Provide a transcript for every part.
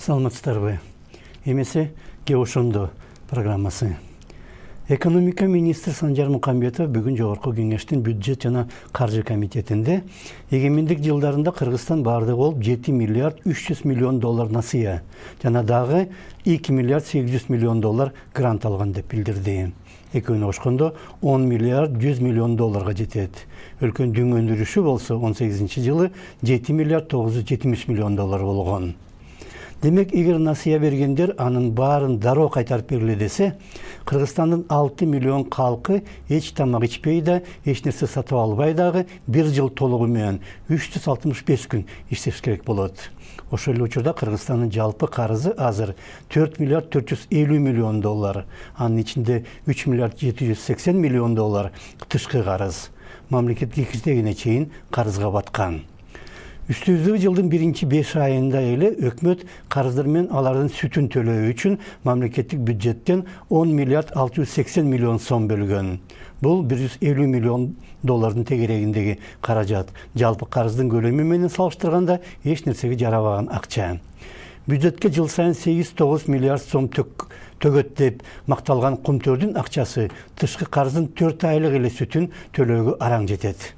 Саламатсыздарбы. Эмесе Ошондо программасы. Экономика министр Санжар Мукамбетов бүгүн Жогорку Кеңештин бюджет жана каржы комитетинде эгемендик жылдарында Кыргызстан бардыгы болуп 7 миллиард 300 миллион доллар насыя жана дагы 2 миллиард 800 миллион доллар грант алган деп билдирди. Экөөнү кошкондо 10 миллиард 100 миллион долларга жетет. Өлкөнүн өндүрүшү болсо 18-жылы 7 миллиард 970 миллион доллар болгон. Демек, эгер насыя бергендер анын баарын дароо кайтарып бериле десе, Кыргызстандын 6 миллион калкы эч тамак ичпей да, эч нерсе сатып албай дагы 1 жыл толугу менен 365 күн иштеш керек болот. Ошол эле учурда Кыргызстандын жалпы карызы азыр 4 миллиард 450 миллион доллар, анын ичинде 3 миллиард 780 миллион доллар тышкы карыз. Мамлекет кичтегине чейин карызга баткан. Үстүбүздөгү жылдын 1-5 айында эле өкмөт карыздар менен алардын сүтүн төлөө үчүн мамлекеттик бюджеттен 10 миллиард 680 миллион сом бөлгөн. Бул 150 миллион доллардын тегерегиндеги каражат. Жалпы карыздын көлөмү менен салыштырганда эч нерсеге жарабаган акча. Бюджетке жыл сайын 8-9 миллиард сом төгөт деп макталган Кумтөрдүн акчасы тышкы карыздын 4 айлык эле сүтүн төлөөгө араң жетет.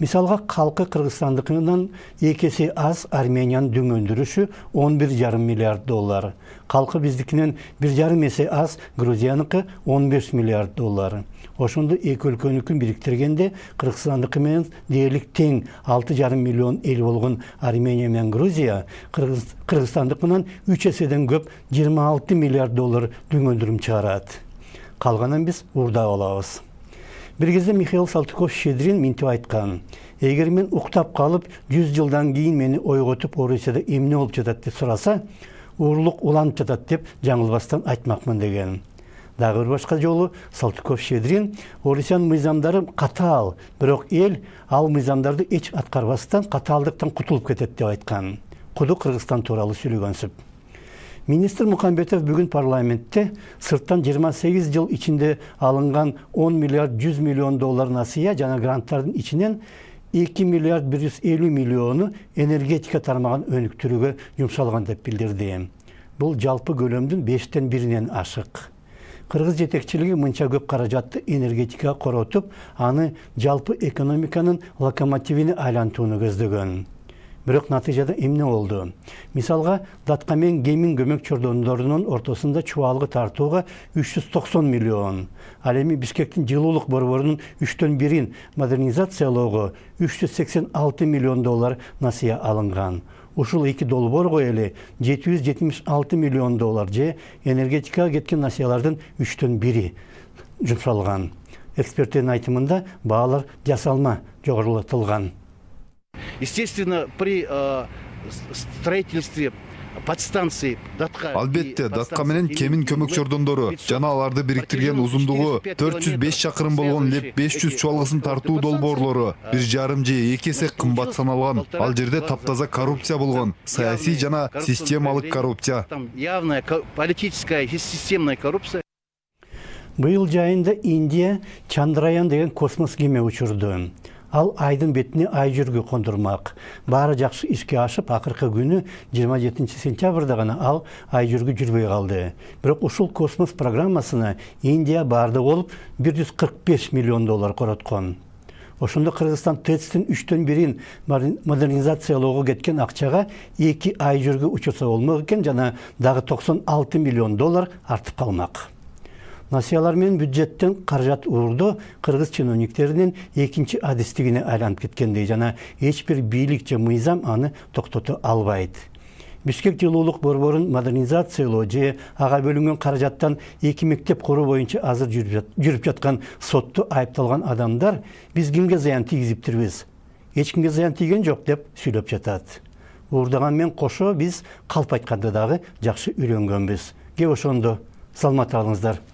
Мисалга, калкы Кыргызстандыкынан 2 эсе аз Армениянын дүң өндүрүшү 11,5 миллиард доллар. Калкы биздикинен 1,5 эсе аз Грузияныкы 15 миллиард доллар. Ошондо эки өлкөнүкүн бириктиргенде Кыргызстандыкы менен дээрлик тең 6,5 миллион эл болгон Армения менен Грузия Кыргызстандыкынан 3 эседен көп 26 миллиард доллар дүң өндүрүм чыгарат. Калганын биз уурдап алабыз. Bir кезде Михаил Салтыков-Щедрин мынтип айткан: "Эгер мен уктап калып 100 жылдан кийин мени ойготуп Орусияда эмне болуп жатат деп сураса, уурлук уланып жатат деп жаңылбастан айтмакмын" деген. Дагы бир башка жолу Салтыков-Щедрин Орусиянын мыйзамдары катаал, бирок эл ал мыйзамдарды эч аткарбастан катаалдыктан кутулуп кетет деп айткан. Куду Кыргызстан тууралуу сүйлөгөнсүп. Министр Мукамбетов бүгүн парламентте сырттан 28 жыл ичинде алынган 10 миллиард 100 миллион доллар насыя жана гранттардын ичинен 2 миллиард 150 миллиону энергетика тармагын өнүктүрүүгө жумшалган деп билдирди. Бул жалпы көлөмдүн 5тен 1-инен ашык. Кыргыз жетекчилиги мынча көп каражатты энергетикага коротуп, аны жалпы экономиканын локомотивине айлантууну көздөгөн. Бирок натыйжада эмне болду? Мисалга, Датка менен Гемин көмөк чордондорунун ортосунда чубалгы тартууга 390 миллион. Ал эми Бишкектин жылуулук борборунун 3төн 1-ин модернизациялоого 386 миллион доллар насыя алынган. Ушул эки долбоорго эле 776 миллион доллар же энергетикага кеткен насыялардын 3төн 1-и жумшалган. Эксперттердин айтымында баалар жасалма жогорулатылган. Естественно, при строительстве подстанции Албетте, Датка менен Кемин көмөк чордондору жана аларды бириктирген узундугу 405 чакырым болгон ЛЕП 500 чубалгысын тартуу долбоорлору 1,5 же 2 эсе кымбат саналган. Ал жерде таптаза коррупция болгон, саясий жана системалык коррупция. Явная политическая и системная коррупция. Быйыл жайында Индия Чандраян деген космос кеме учурду. Ал айдын бетине ай жүргү кондурмак. Баары жакшы ишке ашып, акыркы күнү 27 сентябрда гана ал ай жүргү жүрбөй калды. Бирок ушул космос программасына Индия баардыгы болуп 145 миллион доллар короткон. Ошондо Кыргызстан ТЭЦтин 3төн 1-ин модернизациялоого кеткен акчага 2 ай жүргү учурса болмок экен жана дагы 96 миллион доллар артып калмак. Насыялар менен бюджеттен каражат уурдоо кыргыз чиновниктеринин экинчи адистигине айланып кеткендей жана эч бир бийлик же мыйзам аны токтото албайт. Бишкек жылуулук борборун модернизациялоо же ага бөлүнгөн каражаттан 2 мектеп куруу боюнча азыр жүрүп жаткан сотто айыпталган адамдар биз кимге зыян тийгизиптирбиз? Эч кимге зыян тийген жок деп сүйлөп жатат. Уурдаган менен кошо биз калп айтканда дагы жакшы үйрөнгөнбүз. Ошондо саламат калыңыздар.